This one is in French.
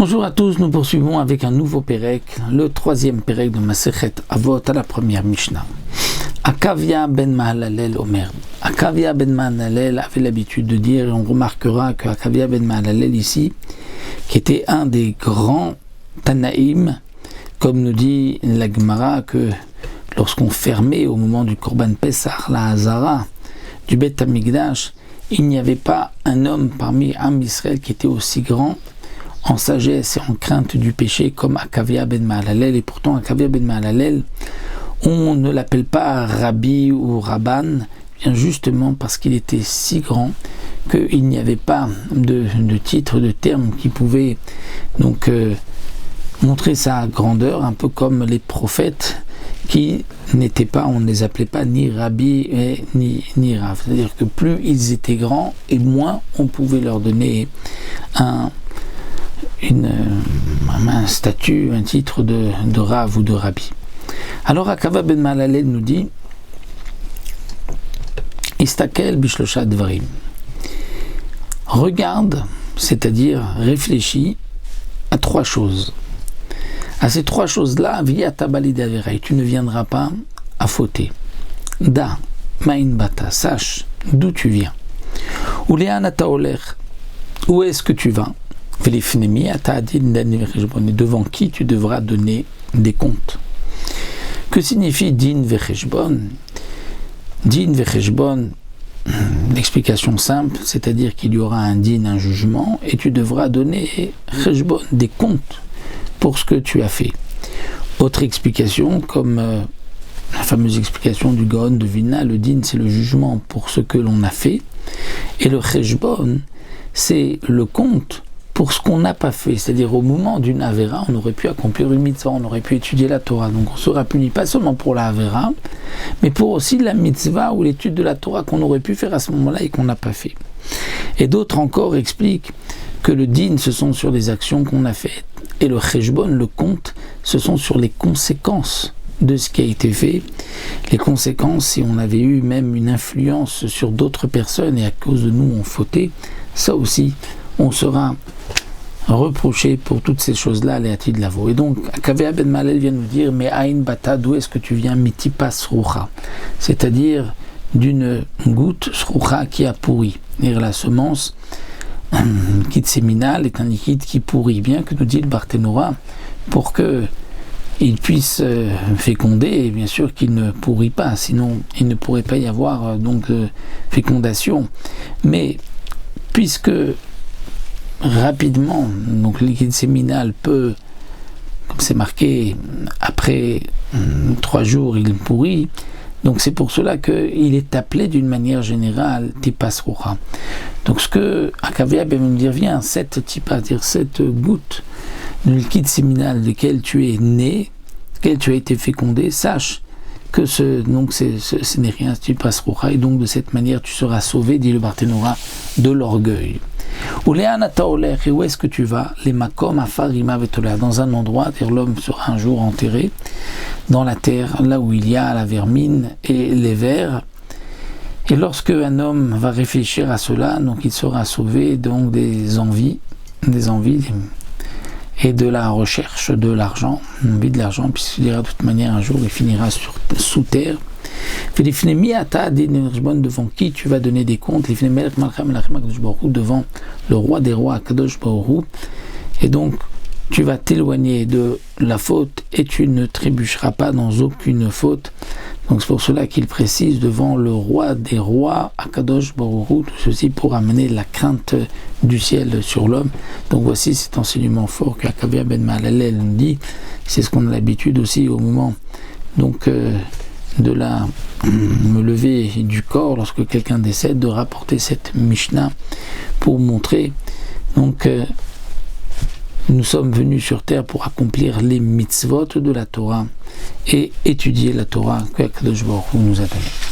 Bonjour à tous, nous poursuivons avec un nouveau Pérec, le troisième Pérec de Masechet Avot à la première Mishnah. Akavia ben Mahalalel Omer. Akavia ben Mahalalel avait l'habitude de dire, et on remarquera que Akavia ben Mahalalel ici, qui était un des grands Tanaïm, comme nous dit la Gemara, que lorsqu'on fermait au moment du Korban Pessah, la Hazara, du Bet Hamikdash, il n'y avait pas un homme parmi Am Israël qui était aussi grand en sagesse et en crainte du péché comme Akavia ben Mahalalel. Et pourtant Akavia ben Mahalalel, on ne l'appelle pas Rabbi ou Rabban, bien justement parce qu'il était si grand qu'il n'y avait pas de titre, de terme qui pouvait donc montrer sa grandeur, un peu comme les prophètes qui n'étaient pas, on ne les appelait pas ni Rabbi ni Rav. C'est-à-dire que plus ils étaient grands et moins on pouvait leur donner un statut, un titre de Rav ou de Rabbi. Alors Akavia ben Mahalalel nous dit Istakel bishlosha dvarim. Regarde, c'est-à-dire réfléchis à trois choses. À ces trois choses-là, via tabali d'averai, tu ne viendras pas à fauter. Da, ma'in bata, sache d'où tu viens. Ou le'anata oler, où est-ce que tu vas? Velifnemi ata'adin dan devant qui tu devras donner des comptes. Que signifie din vecheshbon? Din vecheshbon, l'explication simple, c'est-à-dire qu'il y aura un din, un jugement, et tu devras donner cheshbon, des comptes pour ce que tu as fait. Autre explication, comme la fameuse explication du Gaon de Vilna, le din c'est le jugement pour ce que l'on a fait, et le cheshbon c'est le compte pour ce qu'on n'a pas fait, c'est-à-dire au moment d'une Avera, on aurait pu accomplir une mitzvah, on aurait pu étudier la Torah, donc on sera puni pas seulement pour la Avera, mais pour aussi la mitzvah ou l'étude de la Torah qu'on aurait pu faire à ce moment-là et qu'on n'a pas fait. Et d'autres encore expliquent que le din, ce sont sur les actions qu'on a faites, et le cheshbon, le compte, ce sont sur les conséquences de ce qui a été fait, les conséquences si on avait eu même une influence sur d'autres personnes et à cause de nous on fautait, ça aussi, on sera reproché pour toutes ces choses-là, les hâtis de l'avo. Et donc, Akavia ben Mahalalel vient nous dire, mais Aïn Bata, d'où est-ce que tu viens? Mitipa srucha, c'est-à-dire d'une goutte srucha qui a pourri. C'est-à-dire la semence, liquide séminal est un liquide qui pourrit, bien que nous dit le Barthénora, pour que il puisse féconder, et bien sûr qu'il ne pourrit pas, sinon il ne pourrait pas y avoir donc fécondation. Mais puisque rapidement, donc le liquide séminal peut, comme c'est marqué, après 3 jours il pourrit, donc c'est pour cela qu'il est appelé d'une manière générale tipas rocha. Donc ce que Akavia ben me dire, vient, cette tipa, c'est-à-dire cette goutte de liquide séminal duquel tu es né, duquel tu as été fécondé, sache que ce n'est rien, tipas rocha, et donc de cette manière tu seras sauvé, dit le Barthénora, de l'orgueil. Ou le'anata oler, et où est-ce que tu vas? Les makom afarima vetoler, dans un endroit, c'est-à-dire l'homme sera un jour enterré dans la terre, là où il y a la vermine et les vers. Et lorsque un homme va réfléchir à cela, donc il sera sauvé donc des envies et de la recherche de l'argent, l'envie de l'argent, puisqu'il dira de toute manière un jour il finira sous terre. Devant qui tu vas donner des comptes, devant le roi des rois, Kadosh Baruch Hu, et donc tu vas t'éloigner de la faute et tu ne trébucheras pas dans aucune faute. Donc c'est pour cela qu'il précise devant le roi des rois, Kadosh Baruch Hu, tout ceci pour amener la crainte du ciel sur l'homme. Donc voici cet enseignement fort que Akavia ben Mahalalel nous dit. C'est ce qu'on a l'habitude aussi au moment donc de me lever du corps lorsque quelqu'un décède, de rapporter cette Mishnah pour montrer donc nous sommes venus sur terre pour accomplir les mitzvot de la Torah et étudier la Torah que Akadosh Baruch Hu nous a donnée.